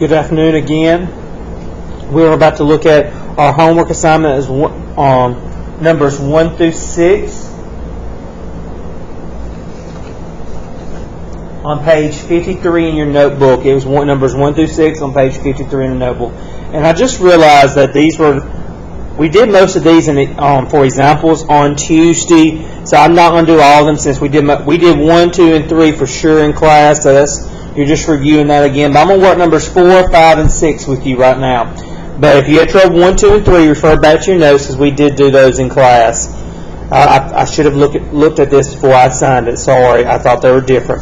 Good afternoon again. We're about to look at our homework assignment as numbers 1 through 6 on page 53 in your notebook. It was numbers 1 through 6 on page 53 in the notebook. And I just realized that we did most of these for examples on Tuesday, so I'm not going to do all of them since we did 1, 2, and 3 for sure in class. So you're just reviewing that again. But I'm going to work numbers 4, 5, and 6 with you right now. But if you had trouble 1, 2, and 3, refer back to your notes because we did do those in class. I should have looked at this before I signed it. Sorry, I thought they were different.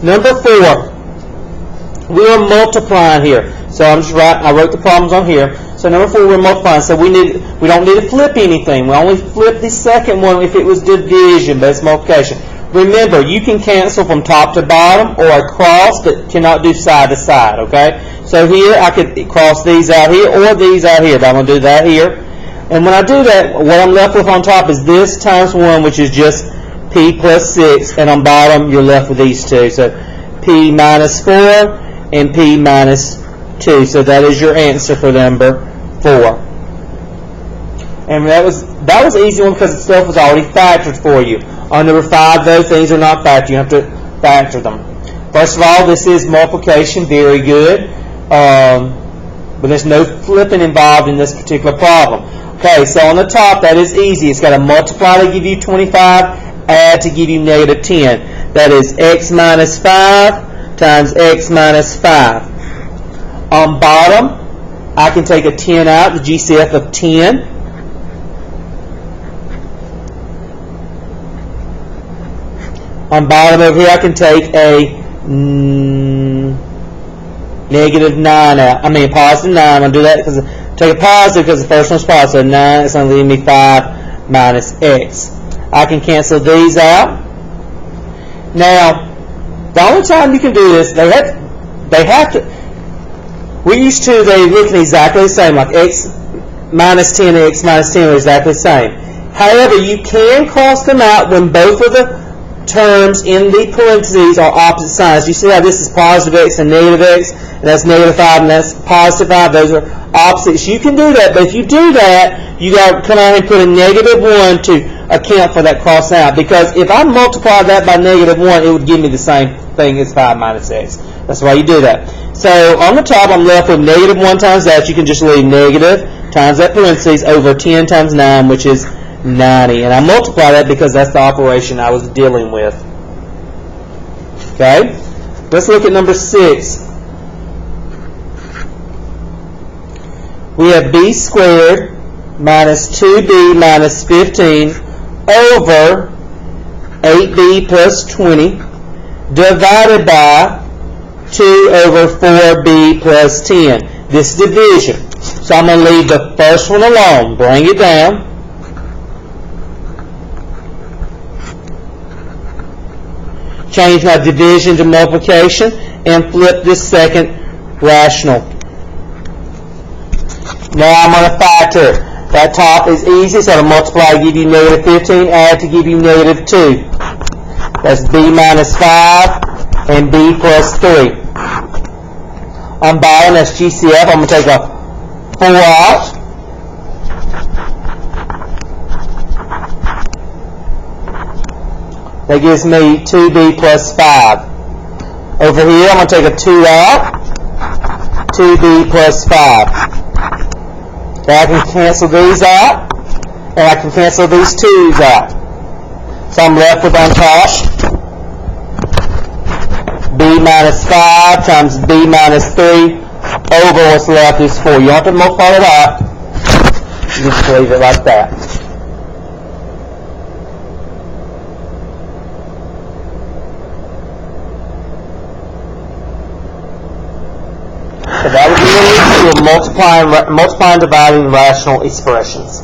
Number 4, we are multiplying here. So I wrote the problems on here. So number 4, we're multiplying. So we don't need to flip anything. We only flip the second one if it was division, but it's multiplication. Remember, you can cancel from top to bottom or across, but cannot do side to side, okay? So here, I could cross these out here or these out here, but I'm going to do that here. And when I do that, what I'm left with on top is this times 1, which is just p plus 6, and on bottom, you're left with these two. So p minus 4 and p minus 2. So that is your answer for number 4. And that was an easy one because the stuff was already factored for you. On number 5, though, things are not factored. You have to factor them. First of all, this is multiplication. Very good. But there's no flipping involved in this particular problem. Okay, so on the top, that is easy. It's got to multiply to give you 25, add to give you negative 10. That is x minus 5 times x minus 5. On bottom, I can take a 10 out, the GCF of 10. On bottom over here, I can take a negative 9 out. Positive 9. I'm going to do that because take a positive because the first one's positive. So 9 is going to leave me 5 minus x. I can cancel these out. Now, the only time you can do this, they have to. We're used to they looking exactly the same, like x minus 10 and x minus 10 are exactly the same. However, you can cross them out when both of the terms in the parentheses are opposite signs. You see how this is positive x and negative x, and that's negative 5 and that's positive 5. Those are opposites. You can do that, but if you do that, you got to come out and put a negative 1 to account for that cross out. Because if I multiply that by negative 1, it would give me the same thing as 5 minus x. That's why you do that. So on the top, I'm left with negative 1 times that. You can just leave negative times that parentheses over 10 times 9, which is 90. And I multiply that because that's the operation I was dealing with. Okay? Let's look at number 6. We have b squared minus 2b minus 15 over 8b plus 20 divided by 2 over 4b plus 10. This is division. So I'm going to leave the first one alone. Bring it down. Change my division to multiplication and flip this second rational. Now I'm going to factor. That top is easy, so to multiply to give you negative 15, add to give you negative 2. That's b minus 5 and b plus 3. On bottom, that's GCF. I'm going to take a 4 out. That gives me 2b plus 5. Over here, I'm going to take a 2 out. 2b plus 5. Now I can cancel these out. And I can cancel these 2's out. So I'm left with on top b minus 5 times b minus 3 over what's left is 4. You don't have to multiply it out. You just leave it like that. So that would be what we do, multiplying, dividing rational expressions.